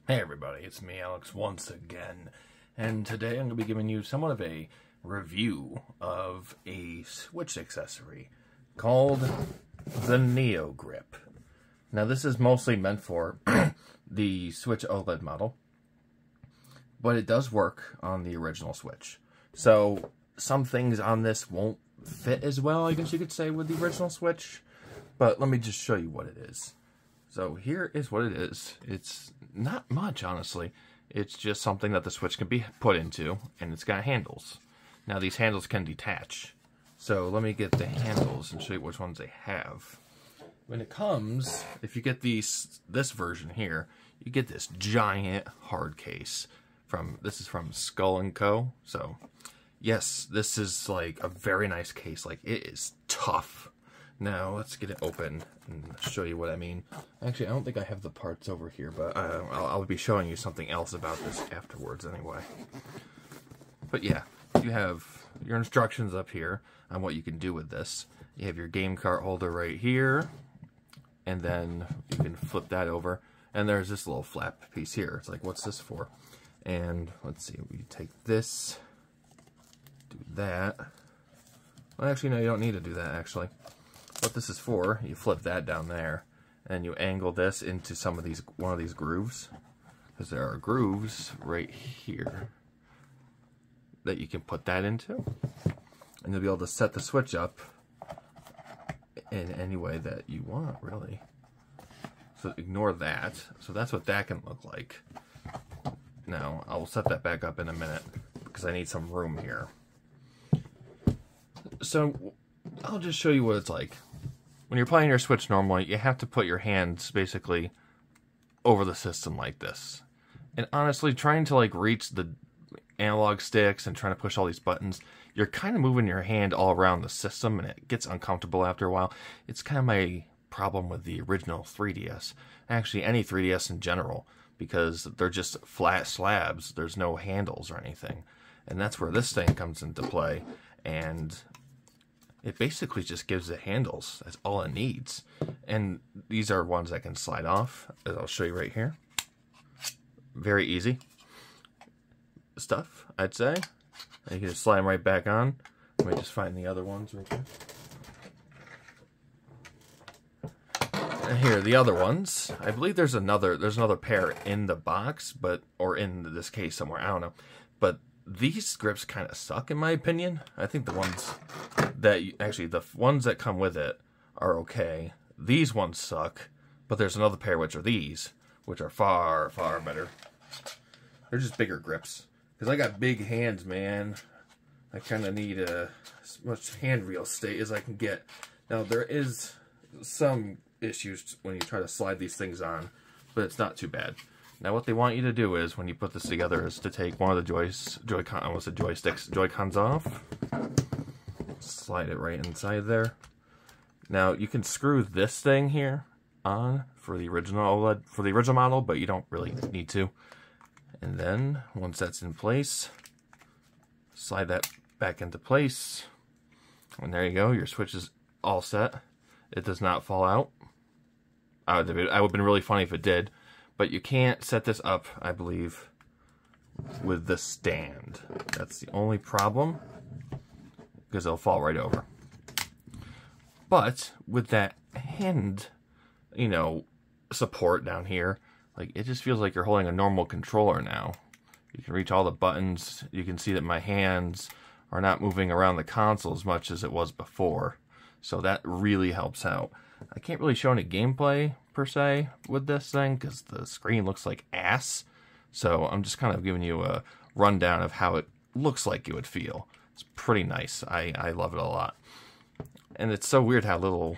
Hey everybody, it's me, Alex, once again, and today I'm going to be giving you somewhat of a review of a Switch accessory called the Neo Grip. Now this is mostly meant for the Switch OLED model, but it does work on the original Switch. So some things on this won't fit as well, I guess you could say, with the original Switch, but let me just show you what it is. So here is what it is. It's not much, honestly. It's just something that the Switch can be put into, and it's got handles. Now these handles can detach. So let me get the handles and show you which ones they have. When it comes, if you get this version here, you get this giant hard case. This is from Skull & Co. So yes, this is like a very nice case. Like, it is tough. Now, let's get it open and show you what I mean. Actually, I don't think I have the parts over here, but I'll be showing you something else about this afterwards anyway. But yeah, you have your instructions up here on what you can do with this. You have your game cart holder right here, and then you can flip that over. And there's this little flap piece here. It's like, what's this for? And let's see, we take this, do that. Well, actually, no, you don't need to do that, actually. What this is for, you flip that down there, and you angle this into one of these grooves, because there are grooves right here that you can put that into, and you'll be able to set the Switch up in any way that you want, really. So ignore that. So that's what that can look like. Now, I will set that back up in a minute, because I need some room here. So I'll just show you what it's like. When you're playing your Switch normally, you have to put your hands basically over the system like this. And honestly, trying to like reach the analog sticks and trying to push all these buttons, you're kind of moving your hand all around the system, and it gets uncomfortable after a while. It's kind of my problem with the original 3DS. Actually, any 3DS in general, because they're just flat slabs. There's no handles or anything. And that's where this thing comes into play. And it basically just gives it handles. That's all it needs. And these are ones that can slide off, as I'll show you right here. Very easy stuff, I'd say. And you can just slide them right back on. Let me just find the other ones right there. And here are the other ones. I believe there's another pair in the box, or in this case somewhere, I don't know. But these grips kind of suck, in my opinion. I think the ones that come with it are okay. These ones suck, but there's another pair, which are these, which are far, far better. They're just bigger grips. Because I got big hands, man. I kind of need as much hand real estate as I can get. Now, there is some issues when you try to slide these things on, but it's not too bad. Now, what they want you to do is, when you put this together, is to take one of the Joy-Cons off. Slide it right inside there. Now, you can screw this thing here on for the original OLED, for the original model, but you don't really need to. And then, once that's in place, slide that back into place. And there you go, your Switch is all set. It does not fall out. I would have been really funny if it did. But you can't set this up, I believe, with the stand. That's the only problem, because it'll fall right over. But with that hand, support down here, like, it just feels like you're holding a normal controller now. You can reach all the buttons. You can see that my hands are not moving around the console as much as it was before. So that really helps out. I can't really show any gameplay, per se, with this thing, because the screen looks like ass. So I'm just kind of giving you a rundown of how it looks like it would feel. It's pretty nice. I love it a lot. And it's so weird how little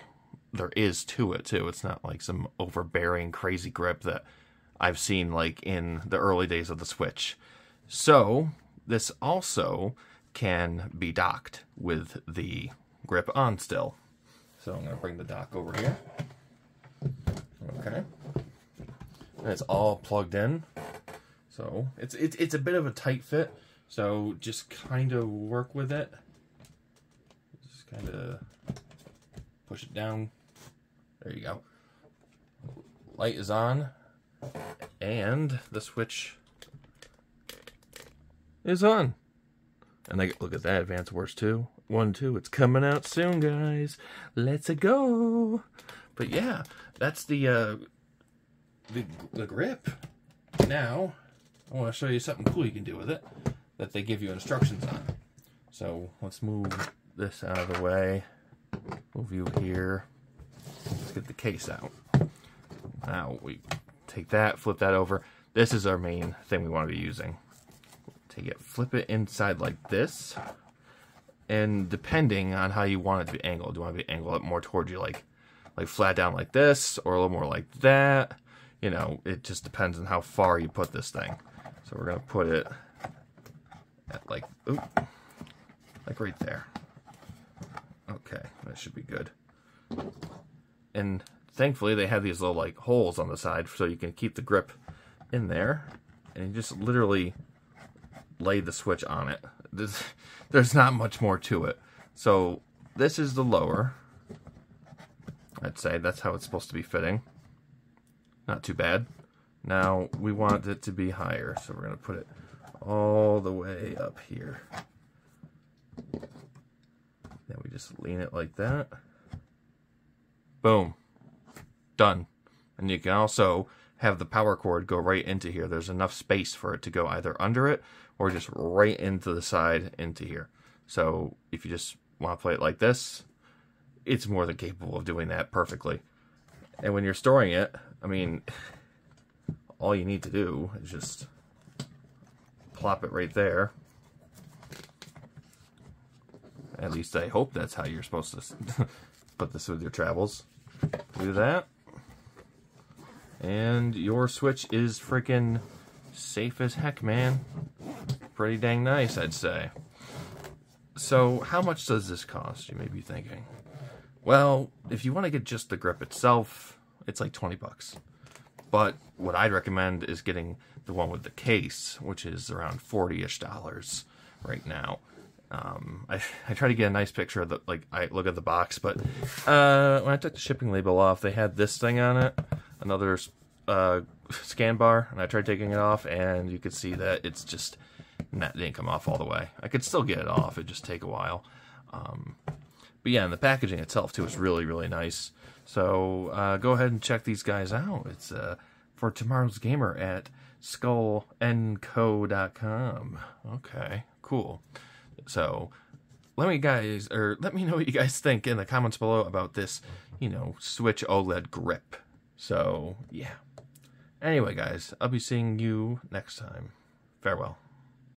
there is to it, too. It's not like some overbearing, crazy grip that I've seen like in the early days of the Switch. So this also can be docked with the grip on still. So I'm going to bring the dock over here. Okay. And it's all plugged in. So it's a bit of a tight fit. So just kind of work with it. Just kind of push it down. There you go. Light is on. And the switch is on. And look at that, Advance Wars 2. 1, 2, it's coming out soon, guys. Let's go. But yeah, that's the grip. Now, I want to show you something cool you can do with it that they give you instructions on. So let's move this out of the way. Move you here. Let's get the case out. Now we take that, flip that over. This is our main thing we want to be using. Take it, flip it inside like this. And depending on how you want it to be angled, do you want to be angled up more towards you, like flat down like this, or a little more like that? You know, it just depends on how far you put this thing. So we're gonna put it at like right there. Okay, that should be good. And thankfully they have these little like holes on the side so you can keep the grip in there, and you just literally lay the switch on it. There's not much more to it. So this is the lower. I'd say that's how it's supposed to be fitting. Not too bad. Now we want it to be higher, so we're going to put it all the way up here. Then we just lean it like that. Boom. Done. And you can also have the power cord go right into here. There's enough space for it to go either under it or just right into the side into here. So if you just want to play it like this, it's more than capable of doing that perfectly. And when you're storing it, I mean, all you need to do is just plop it right there. At least I hope that's how you're supposed to put this with your travels. Do that. And your Switch is freaking safe as heck, man. Pretty dang nice, I'd say. So, how much does this cost, you may be thinking? Well, if you want to get just the grip itself, it's like 20 bucks. But what I'd recommend is getting the one with the case, which is around $40-ish right now. I try to get a nice picture of the, I look at the box, but when I took the shipping label off, they had this thing on it, another scan bar, and I tried taking it off, and you could see that it's just, that didn't come off all the way. I could still get it off, it'd just take a while. But yeah, and the packaging itself, too, is really, really nice. So go ahead and check these guys out. It's for Tomorrow's Gamer at skullandco.com. Okay, cool. So let me know what you guys think in the comments below about this, Switch OLED grip. So yeah. Anyway, guys, I'll be seeing you next time. Farewell.